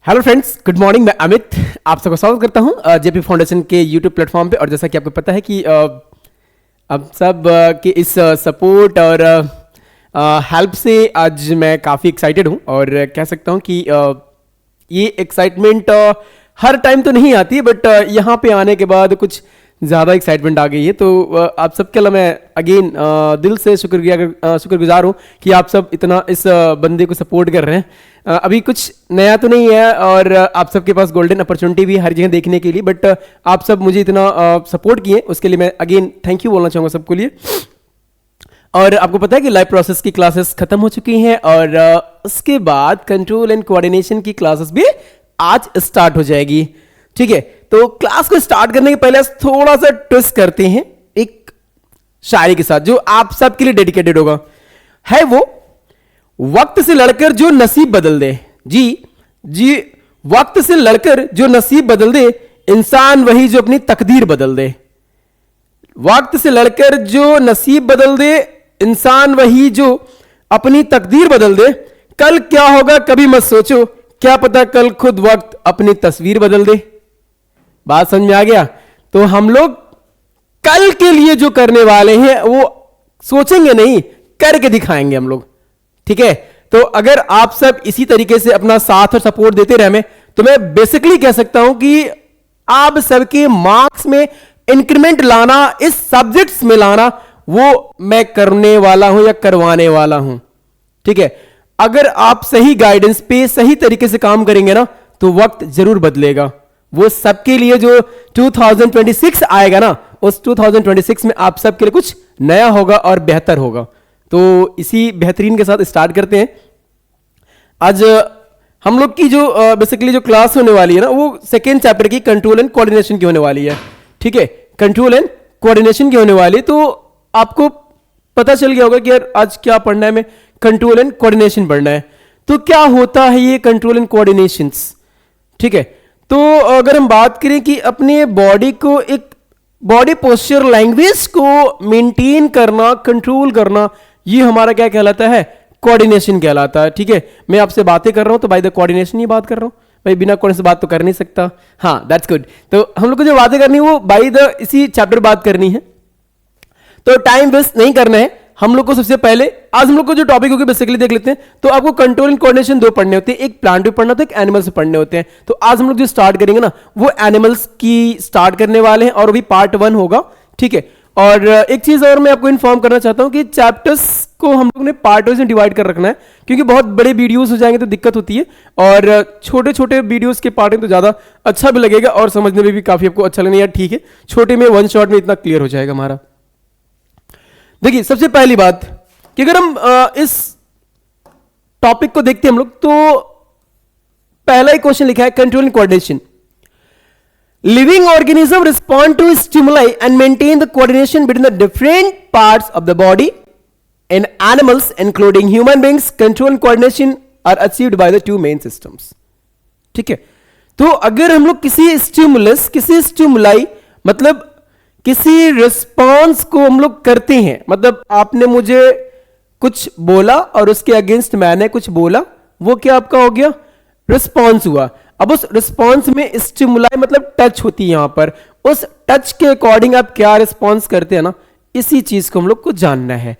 Hello friends, good morning. मैं अमित आप सबका स्वागत करता हूं जेपी फाउंडेशन के यूट्यूब प्लेटफॉर्म पे। और जैसा कि आपको पता है कि अब सब के इस सपोर्ट और हेल्प से आज मैं काफ़ी एक्साइटेड हूं। और कह सकता हूं कि ये एक्साइटमेंट हर टाइम तो नहीं आती है, बट यहाँ पे आने के बाद कुछ ज़्यादा एक्साइटमेंट आ गई है। तो आप सबके लिए मैं अगेन दिल से शुक्रगुजार हूँ कि आप सब इतना इस बंदे को सपोर्ट कर रहे हैं। अभी कुछ नया तो नहीं है और आप सबके पास गोल्डन अपॉर्चुनिटी भी हर जगह देखने के लिए, बट आप सब मुझे इतना सपोर्ट किए, उसके लिए मैं अगेन थैंक यू बोलना चाहूँगा सबको लिए। और आपको पता है कि लाइव प्रोसेस की क्लासेस खत्म हो चुकी हैं और उसके बाद कंट्रोल एंड कोऑर्डिनेशन की क्लासेस भी आज स्टार्ट हो जाएगी। ठीक है, तो क्लास को स्टार्ट करने के पहले थोड़ा सा ट्विस्ट करते हैं एक शायरी के साथ जो आप सबके लिए डेडिकेटेड होगा। है वो वक्त से लड़कर जो नसीब बदल दे। जी जी, वक्त से लड़कर जो नसीब बदल दे, इंसान वही जो अपनी तकदीर बदल दे। वक्त से लड़कर जो नसीब बदल दे, इंसान वही जो अपनी तकदीर बदल दे। कल क्या होगा कभी मत सोचो, क्या पता कल खुद वक्त अपनी तस्वीर बदल दे। बात समझ में आ गया? तो हम लोग कल के लिए जो करने वाले हैं वो सोचेंगे नहीं, करके दिखाएंगे हम लोग। ठीक है, तो अगर आप सब इसी तरीके से अपना साथ और सपोर्ट देते रहे तो मैं बेसिकली कह सकता हूं कि आप सबके मार्क्स में इंक्रीमेंट लाना, इस सब्जेक्ट्स में लाना, वो मैं करने वाला हूं या करवाने वाला हूं। ठीक है, अगर आप सही गाइडेंस पे सही तरीके से काम करेंगे ना तो वक्त जरूर बदलेगा। वो सबके लिए जो 2026 आएगा ना, उस 2026 में आप सबके लिए कुछ नया होगा और बेहतर होगा। तो इसी बेहतरीन के साथ स्टार्ट करते हैं। आज हम लोग की जो बेसिकली जो क्लास होने वाली है ना, वो सेकेंड चैप्टर की कंट्रोल एंड कोऑर्डिनेशन की होने वाली है। ठीक है, कंट्रोल एंड कोऑर्डिनेशन की होने वाली है। तो आपको पता चल गया होगा कि यार आज क्या पढ़ना है, हमें कंट्रोल एंड कोऑर्डिनेशन पढ़ना है। तो क्या होता है ये कंट्रोल एंड कोऑर्डिनेशन? ठीक है, तो अगर हम बात करें कि अपने बॉडी को, एक बॉडी पोस्चर लैंग्वेज को मेंटेन करना, कंट्रोल करना, ये हमारा क्या कहलाता है? कोऑर्डिनेशन कहलाता है। ठीक है, मैं आपसे बातें कर रहा हूं तो बाय द कोऑर्डिनेशन ही बात कर रहा हूं भाई, बिना कोऑर्डिनेशन से बात तो कर नहीं सकता। हाँ, दैट्स गुड। तो हम लोग को जो बातें करनी है वो बाय द इसी चैप्टर बात करनी है, तो टाइम वेस्ट नहीं करना है हम लोग को। सबसे पहले आज हम लोग को जो टॉपिक होगी बेसिकली देख लेते हैं। तो आपको कंट्रोल एंड कोऑर्डिनेशन दो पढ़ने होते हैं, एक प्लांट पे पढ़ना होता है, एक एनिमल्स पे पढ़ने होते हैं। तो आज हम लोग जो स्टार्ट करेंगे ना, वो एनिमल्स की स्टार्ट करने वाले हैं और अभी पार्ट 1 होगा। ठीक है, और एक चीज और मैं आपको इन्फॉर्म करना चाहता हूं कि चैप्टर्स को हम लोग ने पार्ट वाइज में डिवाइड कर रखना है, क्योंकि बहुत बड़े वीडियोस हो जाएंगे तो दिक्कत होती है, और छोटे छोटे वीडियोस के पार्ट में तो ज्यादा अच्छा भी लगेगा और समझने में भी काफी आपको अच्छा लगेगा। ठीक है, छोटे में वन शॉट में इतना क्लियर हो जाएगा हमारा। देखिए, सबसे पहली बात कि अगर हम इस टॉपिक को देखते हैं हम लोग, तो पहला ही क्वेश्चन लिखा है control and coordination. Living organism respond to stimuli and maintain the coordination between the different parts of the body. In animals including human beings, control and coordination are achieved by the two main systems. ठीक है, तो अगर हम लोग किसी stimulus, किसी stimuli मतलब किसी रिस्पॉन्स को हम लोग करते हैं, मतलब आपने मुझे कुछ बोला और उसके अगेंस्ट मैंने कुछ बोला, वो क्या आपका हो गया? रिस्पॉन्स हुआ। अब उस रिस्पॉन्स में स्टिमुलाई मतलब टच होती है यहां पर, उस टच के अकॉर्डिंग आप क्या रिस्पॉन्स करते हैं ना, इसी चीज को हम लोग को जानना है।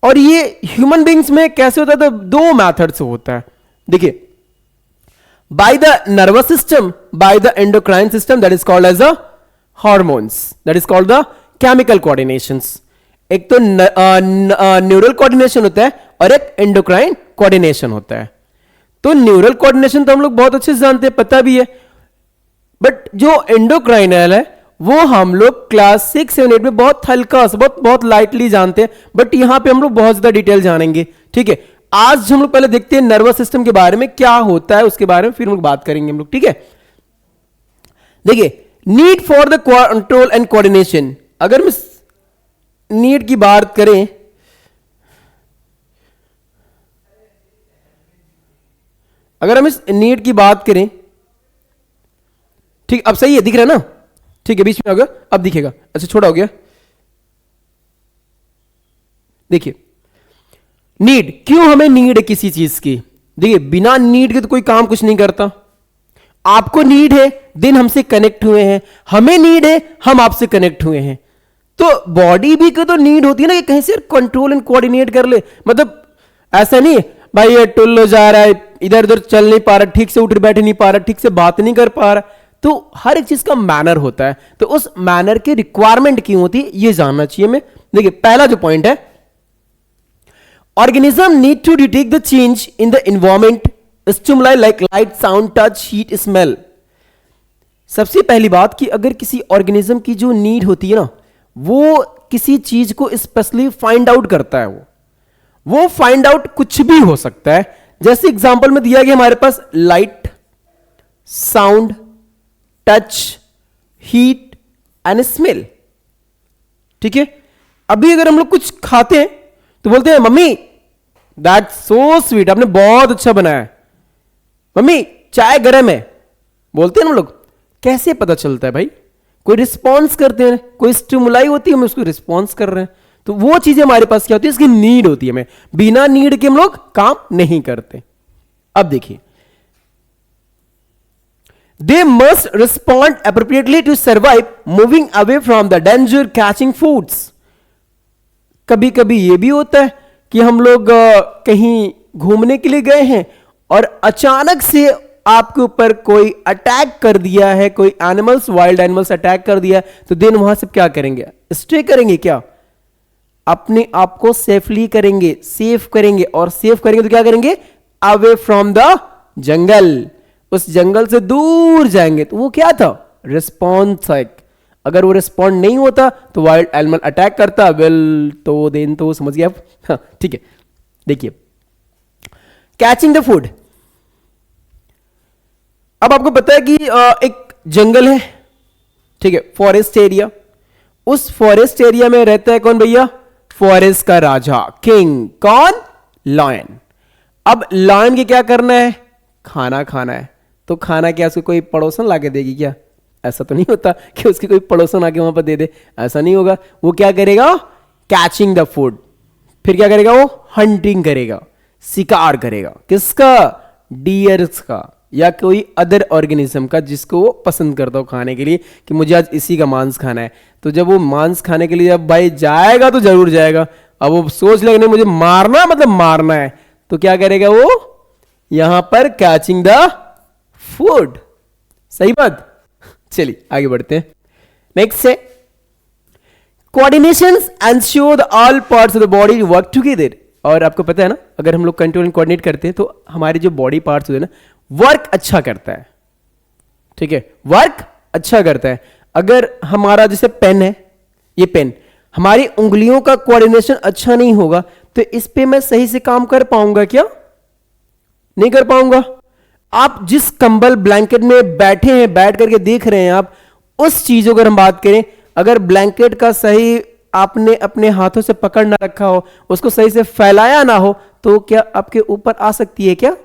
और ये ह्यूमन बींग्स में कैसे होता है? तो दो मैथड से होता है। देखिए, by the nervous system, by the endocrine system, that is called as a hormones, that is called the chemical coordinations. एक तो न्यूरल कोऑर्डिनेशन होता है और एक एंडोक्राइन कोऑर्डिनेशन होता है। तो न्यूरल कोऑर्डिनेशन तो हम लोग बहुत अच्छे से जानते हैं, पता भी है, बट जो एंडोक्राइनल है वो हम लोग क्लास 6, 7, 8 में बहुत हल्का सा, बहुत लाइटली जानते हैं, बट यहां पे हम लोग बहुत ज्यादा डिटेल जानेंगे। ठीक है, आज हम लोग पहले देखते हैं नर्वस सिस्टम के बारे में, क्या होता है उसके बारे में, फिर हम लोग बात करेंगे हम लोग। ठीक है, देखिए, need for the control and coordination. अगर मैं नीड की बात करें, अगर हम इस नीड की बात करें, ठीक, अब सही है, दिख रहा है ना? ठीक है, बीच में हो गया, अब दिखेगा। अच्छा, छोटा हो गया। देखिए, नीड, क्यों हमें नीड है किसी चीज की? देखिए, बिना नीड के तो कोई काम कुछ नहीं करता। आपको नीड है, देन हमसे कनेक्ट हुए हैं, हमें नीड है, हम आपसे कनेक्ट हुए हैं। तो बॉडी भी को तो नीड होती है ना कि कहीं से कंट्रोल एंड कोऑर्डिनेट कर ले। मतलब ऐसा नहीं भाई ये टुल्लो जा रहा है, इधर उधर चल नहीं पा रहा, ठीक से उठ बैठ नहीं पा रहा, ठीक से बात नहीं कर पा रहा। तो हर एक चीज का मैनर होता है, तो उस मैनर की रिक्वायरमेंट क्यों होती है ये जानना चाहिए हमें। देखिए पहला जो पॉइंट है, organism need to detect the change in the environment, stimuli like light, sound, touch, heat, smell. सबसे पहली बात कि अगर किसी ऑर्गेनिज्म की जो नीड होती है ना, वो किसी चीज को स्पेशली फाइंड आउट करता है। वो फाइंड आउट कुछ भी हो सकता है। जैसे एग्जांपल में दिया गया हमारे पास light, sound, touch, heat and smell. ठीक है, अभी अगर हम लोग कुछ खाते हैं तो बोलते हैं मम्मी दैट्स सो स्वीट, आपने बहुत अच्छा बनाया है, मम्मी चाय गर्म है, बोलते हैं ना हम लोग। कैसे पता चलता है भाई? कोई रिस्पॉन्स करते हैं, कोई स्टिमुलाई होती है, हम उसको रिस्पॉन्स कर रहे हैं। तो वो चीजें हमारे पास क्या होती है, इसकी नीड होती है। हमें बिना नीड के हम लोग काम नहीं करते। अब देखिए, they must respond appropriately to survive, moving away from the danger, catching foods. कभी कभी ये भी होता है कि हम लोग कहीं घूमने के लिए गए हैं और अचानक से आपके ऊपर कोई अटैक कर दिया है, कोई एनिमल्स, वाइल्ड एनिमल्स अटैक कर दिया है, तो देन वहां से क्या करेंगे? स्टे करेंगे क्या? अपने आप को सेफली करेंगे, सेफ करेंगे। और सेफ करेंगे तो क्या करेंगे? अवे फ्रॉम द जंगल, उस जंगल से दूर जाएंगे। तो वो क्या था? रिस्पॉन्स। अगर वो रिस्पॉन्ड नहीं होता तो वाइल्ड एनिमल अटैक करता, वेल तो देन तो समझ गया आप। हाँ, ठीक है। देखिए, कैचिंग द फूड। अब आपको पता है कि एक जंगल है, ठीक है, फॉरेस्ट एरिया। उस फॉरेस्ट एरिया में रहता है कौन भैया? फॉरेस्ट का राजा, किंग। कौन? लायन। अब लायन के क्या करना है? खाना खाना है। तो खाना क्या उसको कोई पड़ोसन लाके देगी क्या? ऐसा तो नहीं होता कि उसके कोई पड़ोसन आके वहां पर दे दे, ऐसा नहीं होगा। वो क्या करेगा? Catching the food. फिर क्या करेगा? वो हंटिंग करेगा, शिकार करेगा। किसका? डियर्स का, या कोई अदर ऑर्गेनिज्म का जिसको वो पसंद करता हो खाने के लिए, कि मुझे आज इसी का मांस खाना है। तो जब वो मांस खाने के लिए जब भाई जाएगा तो जरूर जाएगा। अब वो सोच लेगा नहीं मुझे मारना मतलब मारना है, तो क्या करेगा वो? यहां पर कैचिंग द फूड। सही बात। चलिए आगे बढ़ते हैं। नेक्स्ट है coordination ensure the all parts of the body work together. और आपको पता है ना, अगर हम लोग कंट्रोल एंड कोऑर्डिनेट करते हैं तो हमारे जो बॉडी पार्ट्स होते हैं ना, वर्क अच्छा करता है। ठीक है, वर्क अच्छा करता है। अगर हमारा जैसे पेन है, ये पेन, हमारी उंगलियों का कोऑर्डिनेशन अच्छा नहीं होगा तो इस पे मैं सही से काम कर पाऊंगा क्या? नहीं कर पाऊंगा। आप जिस कंबल ब्लैंकेट में बैठे हैं, बैठ करके देख रहे हैं आप, उस चीजों अगर हम बात करें, अगर ब्लैंकेट का सही आपने अपने हाथों से पकड़ ना रखा हो, उसको सही से फैलाया ना हो, तो क्या आपके ऊपर आ सकती है क्या?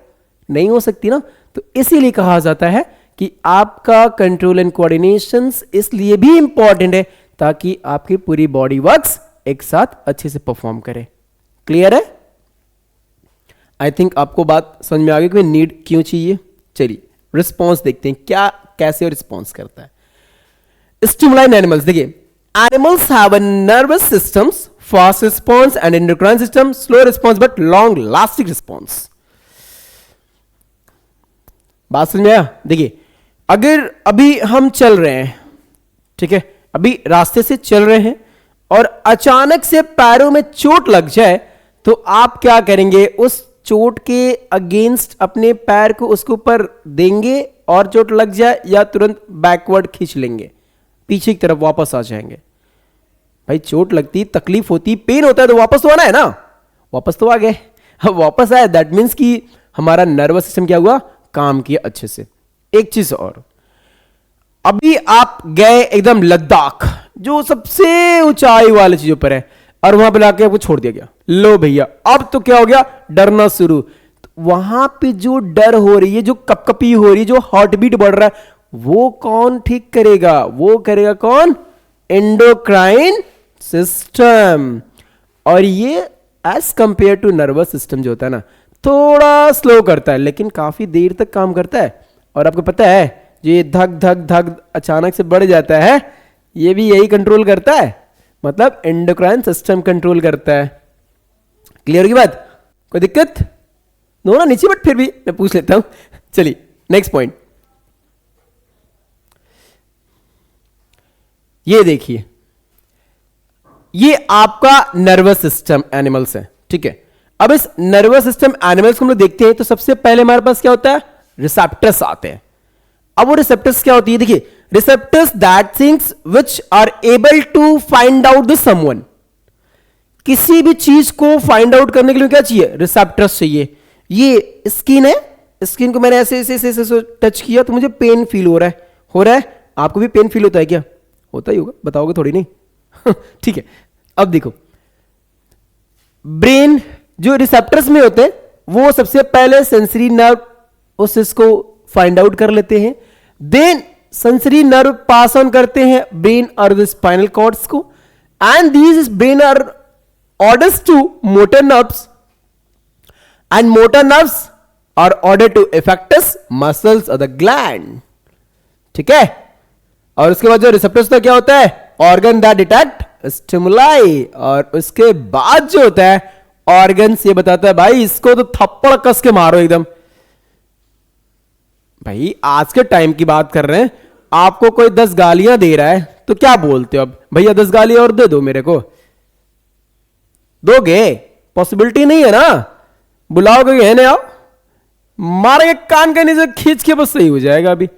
नहीं हो सकती ना। तो इसीलिए कहा जाता है कि आपका कंट्रोल एंड कोऑर्डिनेशन इसलिए भी इंपॉर्टेंट है ताकि आपकी पूरी बॉडी वर्क्स एक साथ अच्छे से परफॉर्म करे। क्लियर है? आई थिंक आपको बात समझ में आ गई कि नीड क्यों चाहिए। चलिए रिस्पॉन्स देखते हैं, क्या कैसे रिस्पॉन्स करता है। स्टिमुलाई इन एनिमल्स। देखिए, animals have a nervous systems, fast response and endocrine system, slow response but long lasting response. बात समझ में आया? देखिए, अगर अभी हम चल रहे हैं, ठीक है, अभी रास्ते से चल रहे हैं और अचानक से पैरों में चोट लग जाए तो आप क्या करेंगे? उस चोट के अगेंस्ट अपने पैर को उसके ऊपर देंगे और चोट लग जाए, या तुरंत बैकवर्ड खींच लेंगे, पीछे की तरफ वापस आ जाएंगे? भाई चोट लगती, तकलीफ होती, पेन होता है तो वापस तो आना है ना। वापस तो आ गए। अब वापस आए दैट मीन्स कि हमारा नर्वस सिस्टम क्या हुआ? काम किया अच्छे से। एक चीज और, अभी आप गए एकदम लद्दाख, जो सबसे ऊंचाई वाली चीजों पर है, और वहां पे लाके आपको छोड़ दिया गया। लो भैया, अब तो क्या हो गया? डरना शुरू। तो वहां पे जो डर हो रही है, जो कपकपी हो रही है, जो हार्ट बीट बढ़ रहा है, वो कौन ठीक करेगा? वो करेगा कौन? Endocrine system. और ये as compare to nervous system जो होता है ना, थोड़ा स्लो करता है लेकिन काफी देर तक काम करता है। और आपको पता है जो ये धक धक धक अचानक से बढ़ जाता है, ये भी यही कंट्रोल करता है, मतलब एंडोक्राइन सिस्टम कंट्रोल करता है। क्लियर की बात? कोई दिक्कत? नो ना नीचे, बट फिर भी मैं पूछ लेता हूं। चलिए नेक्स्ट पॉइंट, ये देखिए, ये आपका नर्वस सिस्टम एनिमल्स है, ठीक है। अब इस नर्वस सिस्टम एनिमल्स को हम लोग देखते हैं तो सबसे पहले हमारे पास क्या होता है, रिसेप्टर्स आते हैं। अब वो रिसेप्टर्स क्या होती है, देखिए, receptors that things which are able to find out the someone. किसी भी चीज को फाइंड आउट करने के लिए क्या चाहिए, रिसेप्टर्स चाहिए। ये स्किन है, स्किन को मैंने ऐसे ऐसे ऐसे टच किया तो मुझे पेन फील हो रहा है। आपको भी पेन फील होता है क्या? होता ही होगा, बताओगे थोड़ी नहीं। ठीक है, अब देखो, ब्रेन जो रिसेप्टर्स में होते हैं वो सबसे पहले सेंसरी नर्व उस इसको फाइंड आउट कर लेते हैं, then sensory nerve pass on करते हैं ब्रेन और द स्पाइनल कॉर्ड्स को, and these brain are orders to motor nerves, and motor nerves are order to effects muscles और द ग्लैंड। ठीक है, और उसके बाद जो रिसेप्टर्स का क्या होता है, ऑर्गन दैट डिटेक्ट स्टिमुलाई, और उसके बाद जो होता है ऑर्गन ये बताता है भाई इसको तो थप्पड़ कस के मारो एकदम। भाई आज के टाइम की बात कर रहे हैं, आपको कोई 10 गालियां दे रहा है तो क्या बोलते हो, अब भैया 10 गालियां और दे दो मेरे को, दोगे? पॉसिबिलिटी नहीं है ना, बुलाओगे है ना, मारेंगे कान के नीचे खींच के, बस सही हो जाएगा। अभी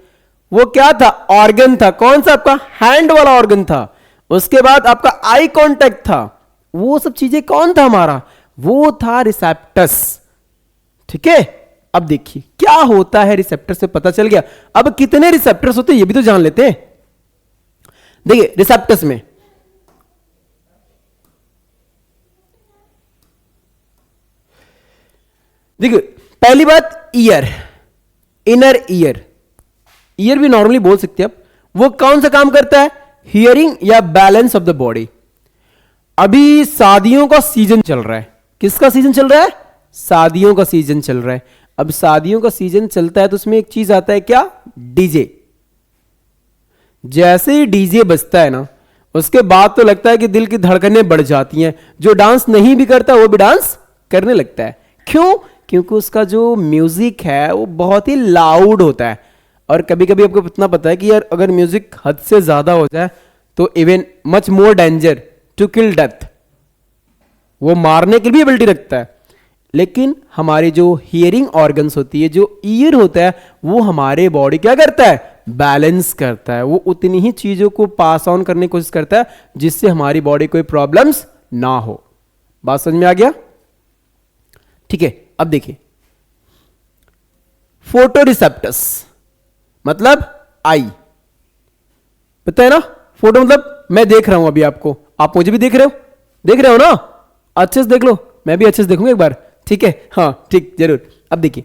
वो क्या था, ऑर्गन था, कौन सा आपका हैंड वाला ऑर्गन था, उसके बाद आपका आई कांटेक्ट था, वो सब चीजें कौन था हमारा, वो था रिसेप्टर्स। ठीक है, अब देखिए क्या होता है, रिसेप्टर से पता चल गया। अब कितने रिसेप्टर्स होते हैं ये भी तो जान लेते हैं। देखिए रिसेप्टर्स में देखिए, पहली बात ईयर, इनर ईयर, ईयर भी नॉर्मली बोल सकते हैं आप, वो कौन सा काम करता है, हियरिंग या बैलेंस ऑफ द बॉडी। अभी शादियों का सीजन चल रहा है, किसका सीजन चल रहा है, शादियों का सीजन चल रहा है। अब शादियों का सीजन चलता है तो उसमें एक चीज आता है क्या, डीजे। जैसे ही डीजे बजता है ना, उसके बाद तो लगता है कि दिल की धड़कनें बढ़ जाती हैं, जो डांस नहीं भी करता वो भी डांस करने लगता है। क्यों? क्योंकि उसका जो म्यूजिक है वो बहुत ही लाउड होता है, और कभी कभी आपको इतना पता है कि यार अगर म्यूजिक हद से ज्यादा हो जाए तो even much more danger to kill death, वो मारने की भी एबिलिटी रखता है। लेकिन हमारी जो हियरिंग ऑर्गन्स होती है, जो ईयर होता है, वो हमारे बॉडी क्या करता है, बैलेंस करता है, वो उतनी ही चीजों को पास ऑन करने की कोशिश करता है जिससे हमारी बॉडी कोई प्रॉब्लम्स ना हो। बात समझ में आ गया? ठीक है, अब देखिए, फोटो रिसेप्टर्स मतलब आई, पता है ना, फोटो मतलब मैं देख रहा हूं अभी आपको, आप मुझे भी देख रहे हो ना, अच्छे से देख लो, मैं भी अच्छे से देखूंगा एक बार, ठीक है, हाँ ठीक, जरूर। अब देखिए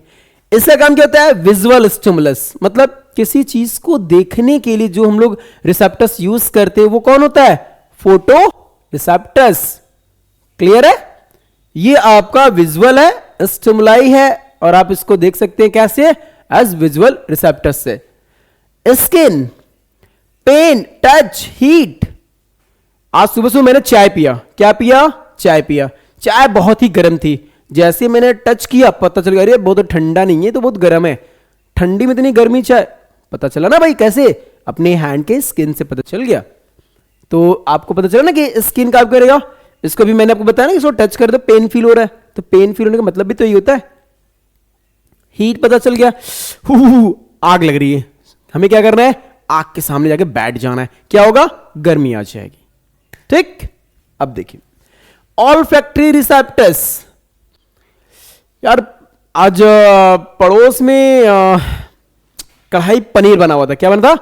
इसका काम क्या होता है, विजुअल स्टिमुलस, मतलब किसी चीज को देखने के लिए जो हम लोग रिसेप्टर्स यूज करते हैं वो कौन होता है, फोटो रिसेप्टर्स। क्लियर है? ये आपका विजुअल है, स्टिमुलाई है, और आप इसको देख सकते हैं कैसे, एज विजुअल रिसेप्टर्स से। Skin, pain, touch, heat. आज सुबह सुबह मैंने चाय पिया, क्या पिया, चाय पिया, चाय बहुत ही गर्म थी, जैसे मैंने टच किया पता चल गया अरे बहुत ठंडा नहीं है तो बहुत गर्म है, ठंडी में इतनी गर्मी चाय, पता चला ना भाई कैसे, अपने हैंड के स्किन से पता चल गया। तो आपको पता चला ना कि स्किन का आप करेगा, इसको भी मैंने आपको बताया ना, इसको टच कर दो पेन फील हो रहा है, तो पेन फील होने का मतलब भी तो ये होता है। हीट पता चल गया, आग लग रही है, हमें क्या करना है, आग के सामने जाके बैठ जाना है, क्या होगा, गर्मी आ जाएगी। ठीक, अब देखिए ऑल्फैक्टरी रिसेप्टर्स। यार आज पड़ोस में कढ़ाई पनीर बना हुआ था, क्या बना था,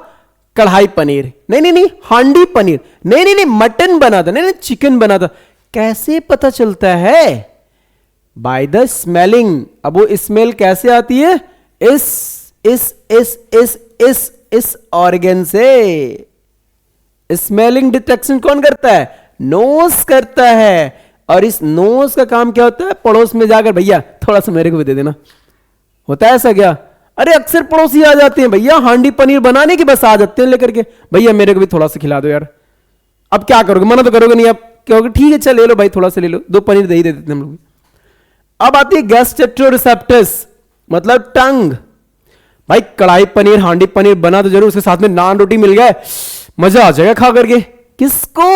कढ़ाई पनीर, नहीं, हांडी पनीर, नहीं, मटन बना था, नहीं, चिकन बना था। कैसे पता चलता है, बाय द स्मेलिंग। अब वो स्मेल कैसे आती है, इस ऑर्गन से। स्मेलिंग डिटेक्शन कौन करता है, नोज करता है, और इस नोज का काम क्या होता है, पड़ोस में जाकर भैया थोड़ा सा मेरे को भी दे देना, होता है ऐसा क्या, अरे अक्सर पड़ोसी आ जाते हैं भैया, हांडी पनीर बनाने की बस आ जाते हैं लेकर के, भैया मेरे को भी थोड़ा सा खिला दो यार। अब क्या करोगे, मना तो करोगे नहीं, अब कहोगे ठीक है चल ले लो भाई, थोड़ा सा ले लो, 2 पनीर दे ही दे देते हम लोग। अब आती है गैस्ट्रोरिसेप्टर्स, मतलब टंग। भाई कढ़ाई पनीर हांडी पनीर बना तो जरूर, उसके साथ में नान रोटी मिल गए, मजा आ जाएगा खा करके। किसको,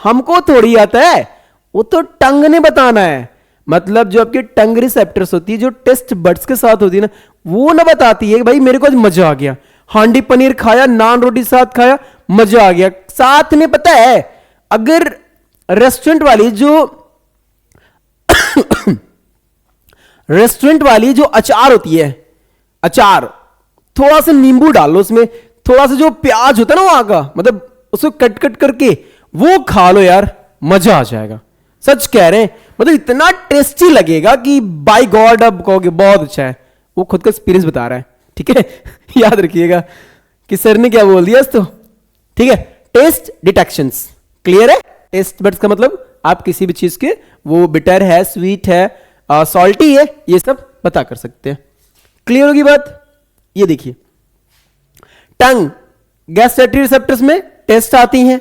हमको थोड़ी आता है, वो तो टंग ने बताना है। मतलब जो आपकी टंग रिसेप्टर्स होती है, जो टेस्ट बड्स के साथ होती है ना, वो ना बताती है कि भाई मेरे को आज मजा आ गया, हांडी पनीर खाया, नान रोटी साथ खाया, मजा आ गया। साथ में पता है, अगर रेस्टोरेंट वाली जो अचार होती है, अचार थोड़ा सा नींबू डाल लो उसमें, थोड़ा सा जो प्याज होता है ना वहां का, मतलब उसको कट कट करके वो खा लो यार, मजा आ जाएगा। सच कह रहे हैं, मतलब इतना टेस्टी लगेगा कि बाय गॉड, अब कहोगे बहुत अच्छा है। वो खुद का एक्सपीरियंस बता रहा है, ठीक है। याद रखिएगा कि सर ने क्या बोल दिया तो, ठीक है। टेस्ट डिटेक्शंस क्लियर है। टेस्ट बड्स का मतलब आप किसी भी चीज के, वो बिटर है, स्वीट है, सॉल्टी है, ये सब पता कर सकते हैं। क्लियर होगी बात। ये देखिए, टंग गैस्ट्रेटरी रिसेप्टर्स में टेस्ट आती हैं,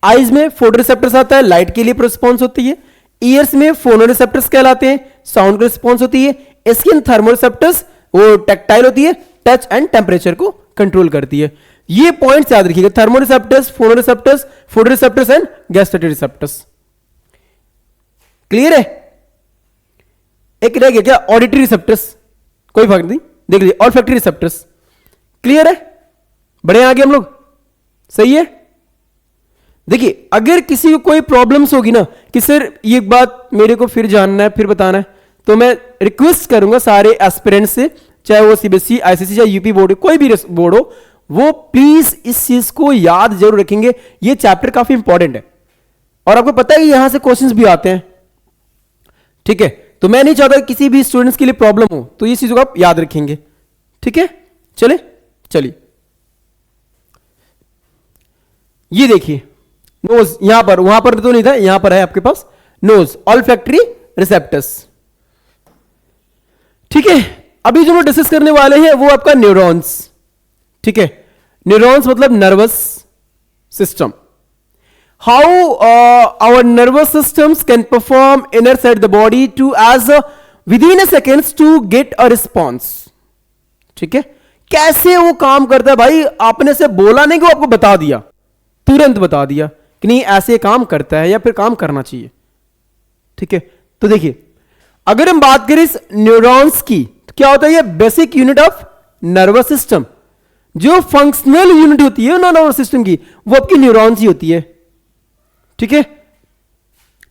आईज में फोटो रिसेप्टर्स आता है, लाइट के लिए रिस्पॉन्स होती है, ईयर्स में फोनो रिसेप्टर्स कहलाते हैं, साउंड की रिस्पॉन्स होती है, स्किन थर्मो रिसेप्टर्स वो टैक्टाइल होती है, टच एंड टेम्परेचर को कंट्रोल करती है। ये पॉइंट्स याद रखिएगा, thermo receptors, phono receptors, photo receptors and gustatory receptors. Clear है। एक रह गया क्या, ऑडिटरी रिसेप्टर्स, कोई फर्क नहीं, देख लीजिए, ऑल्फैक्टरी रिसेप्टर्स। क्लियर है, बढ़े आगे हम लोग, सही है। देखिए अगर किसी को कोई प्रॉब्लम्स होगी ना कि सर ये बात मेरे को फिर जानना है, फिर बताना है, तो मैं रिक्वेस्ट करूंगा सारे एस्पिरेंट्स से, चाहे वो सीबीएसई, आईसीएसई या यूपी बोर्ड, कोई भी बोर्ड हो, वो प्लीज इस चीज को याद जरूर रखेंगे। ये चैप्टर काफी इंपॉर्टेंट है और आपको पता है कि यहां से क्वेश्चंस भी आते हैं, ठीक है। तो मैं नहीं चाहता किसी भी स्टूडेंट्स के लिए प्रॉब्लम हो, तो ये चीजों को आप याद रखेंगे, ठीक है। चलिए ये देखिए, नोज यहां पर, वहां पर तो नहीं था, यहां पर है आपके पास नोज, ऑल्फैक्टरी रिसेप्टर्स, ठीक है। अभी जो हम डिस्कस करने वाले हैं वो आपका न्यूरॉन्स, ठीक है। न्यूरॉन्स मतलब nervous system, how our nervous systems can perform inside the body to as within a seconds to get a response, ठीक है। कैसे वो काम करता है भाई, आपने से बोला नहीं कि वो आपको बता दिया, तुरंत बता दिया कि नहीं ऐसे काम करता है या फिर काम करना चाहिए, ठीक है। तो देखिए अगर हम बात करें इस न्यूरॉन्स की, तो क्या होता है, ये basic unit of nervous system, जो फंक्शनल यूनिट होती है ना नर्वस सिस्टम की, वो आपकी न्यूरॉन्स ही होती है, ठीक है।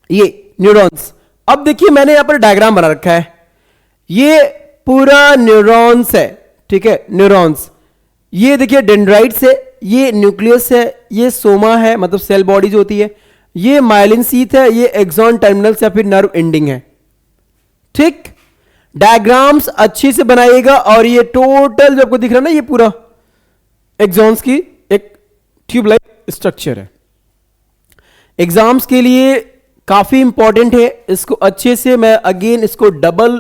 ये न्यूरॉन्स, अब देखिए मैंने यहां पर डायग्राम बना रखा है, ये पूरा न्यूरॉन्स है, ठीक है। न्यूरॉन्स, ये देखिए डेंड्राइट्स है, ये न्यूक्लियस है, ये सोमा है मतलब सेल बॉडी जो होती है, ये माइलिन शीथ है, ये एक्सॉन टर्मिनल्स या फिर नर्व एंडिंग है, ठीक। डायग्राम्स अच्छे से बनाइएगा और ये टोटल जो आपको दिख रहा है ना, ये पूरा एक्सॉन्स की एक ट्यूब लाइक स्ट्रक्चर है। एग्जाम्स के लिए काफी इंपॉर्टेंट है, इसको अच्छे से मैं अगेन इसको डबल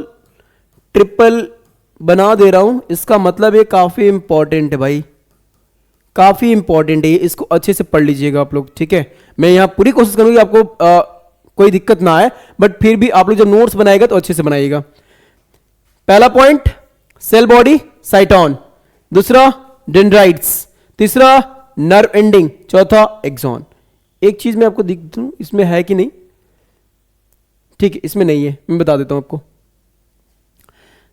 ट्रिपल बना दे रहा हूं, इसका मतलब ये काफी इंपॉर्टेंट है भाई, काफी इंपॉर्टेंट है, इसको अच्छे से पढ़ लीजिएगा आप लोग, ठीक है। मैं यहां पूरी कोशिश करूंगी आपको कोई दिक्कत ना आए, बट फिर भी आप लोग जब नोट्स बनाएगा तो अच्छे से बनाइएगा। पहला पॉइंट सेल बॉडी साइटोन, दूसरा डेंड्राइट्स, तीसरा नर्व एंडिंग, चौथा एक्सॉन। एक चीज मैं आपको दिख दूं, इसमें है कि नहीं, ठीक है, इसमें नहीं है, मैं बता देता हूं आपको।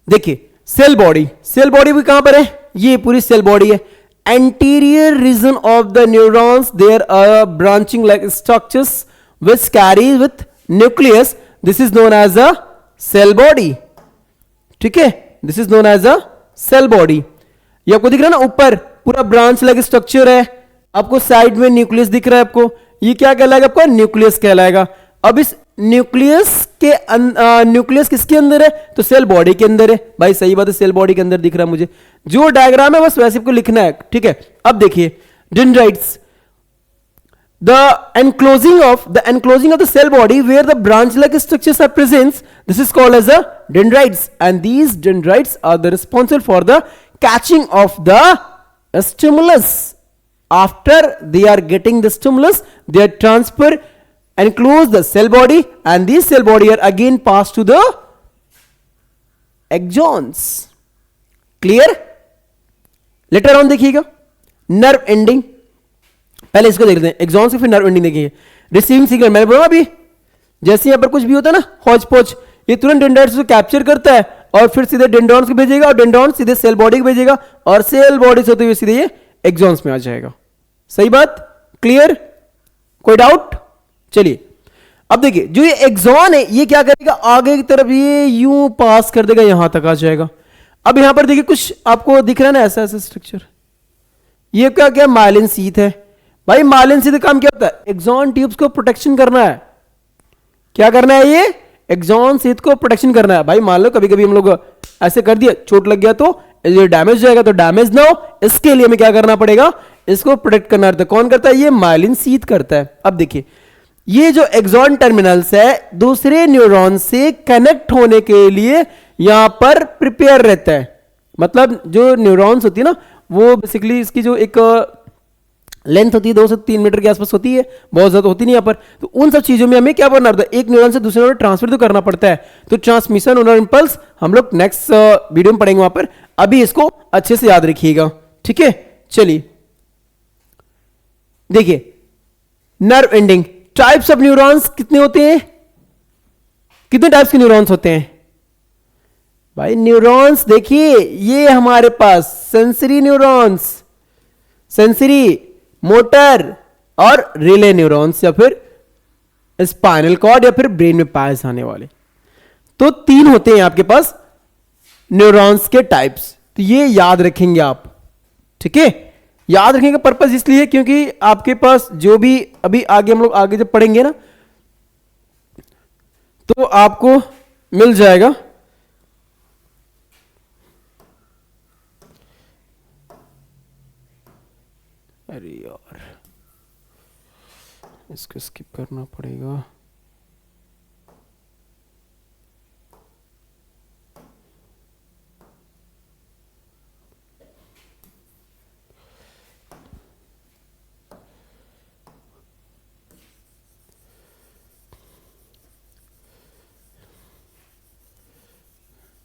देखिए सेल बॉडी, सेल बॉडी भी कहां पर है, ये पूरी सेल बॉडी है। Anterior region of the neurons there are branching like structures which carries with nucleus, this is known as a cell body, ठीक है। this is known as a cell body। ये आपको दिख रहा है ना, ऊपर पूरा ब्रांच लाइक स्ट्रक्चर है, आपको साइड में न्यूक्लियस दिख रहा है आपको, ये क्या कहलाएगा आपका, न्यूक्लियस कहलाएगा। अब इस न्यूक्लियस के न्यूक्लियस किसके अंदर है, तो सेल बॉडी के अंदर है। भाई सही बात है, सेल बॉडी के अंदर दिख रहा है मुझे, जो डायग्राम है बस वैसे आपको लिखना है, ठीक है। अब देखिए dendrites, the enclosing of the cell body where the branch like structures are present, this is called as the dendrites, and these dendrites are the responsible for the catching of the stimulus. After they are getting the stimulus, they transfer enclose the cell body, and these cell body are again passed to the axons. Clear? Later on देखिएगा, nerve ending, पहले इसको देख लेते हैं, axon से फिर nerve ending देखिए. Receiving signal मैंने बोला अभी, जैसे यहां पर कुछ भी होता है ना हॉच पॉच, ये तुरंत डेंड्राइट्स को कैप्चर करता है और फिर सीधे डेंड्रॉन्स को भेजेगा, और डेंड्रॉन्स सीधे सेल बॉडी को भेजेगा, और सेल बॉडी से होते हुए सीधे ये एक्सॉन्स में आ जाएगा. सही बात? क्लियर? कोई डाउट? चलिए अब देखिए, जो ये एक्सॉन है ये क्या करेगा, आगे की तरफ ये यूं पास कर देगा, यहां तक आ जाएगा. अब यहां पर देखिए कुछ आपको दिख रहा है ना ऐसा ऐसा स्ट्रक्चर, ये क्या क्या माइलिन शीथ है. भाई माइलिन शीथ का काम क्या होता है, एक्सॉन ट्यूब्स को प्रोटेक्शन करना है. क्या करना है, ये एक्सॉन शीथ को प्रोटेक्शन करना है. भाई मान लो कभी कभी हम लोग ऐसे कर दिया, चोट लग गया तो ये डैमेज हो जाएगा, तो डैमेज ना हो इसके लिए हमें क्या करना पड़ेगा, इसको प्रोटेक्ट करना रहता है. कौन करता है, ये माइलिन शीथ करता है. अब देखिए ये जो एक्सॉन टर्मिनल्स है दूसरे न्यूरॉन से कनेक्ट होने के लिए यहां पर प्रिपेयर रहता है. मतलब जो न्यूरॉन्स होती है ना, वो बेसिकली इसकी जो एक लेंथ होती है 2 से 3 मीटर के आसपास होती है, बहुत ज्यादा होती नहीं यहां पर. तो उन सब चीजों में हमें क्या करना पड़ता है, एक न्यूरॉन से दूसरे न्यूरॉन ट्रांसफर तो करना पड़ता है. तो ट्रांसमिशन और इंपल्स हम लोग नेक्स्ट वीडियो में पढ़ेंगे वहां पर. अभी इसको अच्छे से याद रखिएगा, ठीक है. चलिए देखिए, nerve ending, types of neurons कितने होते हैं, कितने टाइप्स के न्यूरॉन्स होते हैं भाई. न्यूरॉन्स देखिए, ये हमारे पास सेंसरी न्यूरॉन्स, सेंसरी, मोटर और रिले न्यूरॉन्स, या फिर स्पाइनल कॉर्ड, या फिर ब्रेन में पाए जाने वाले. तो 3 होते हैं आपके पास न्यूरॉन्स के टाइप्स. तो ये याद रखेंगे आप, ठीक है. याद रखने का पर्पस इसलिए क्योंकि आपके पास जो भी अभी आगे हम लोग आगे जब पढ़ेंगे ना, तो आपको मिल जाएगा. अरे यार इसको स्किप करना पड़ेगा.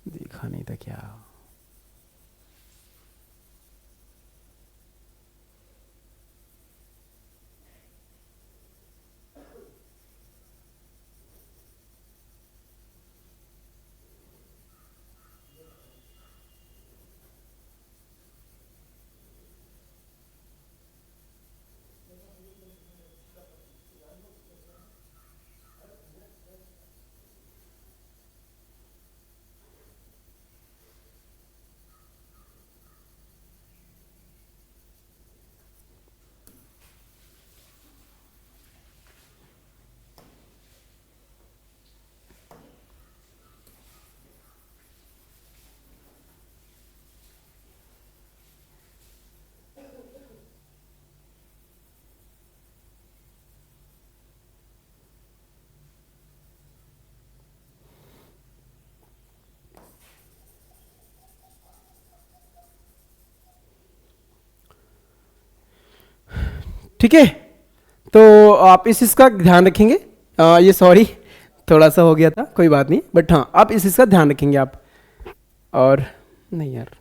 देखा नहीं था क्या. ठीक है, तो आप इस चीज़ का ध्यान रखेंगे. ये सॉरी थोड़ा सा हो गया था, कोई बात नहीं, बट हाँ आप इस चीज़ का ध्यान रखेंगे आप. और नहीं यार,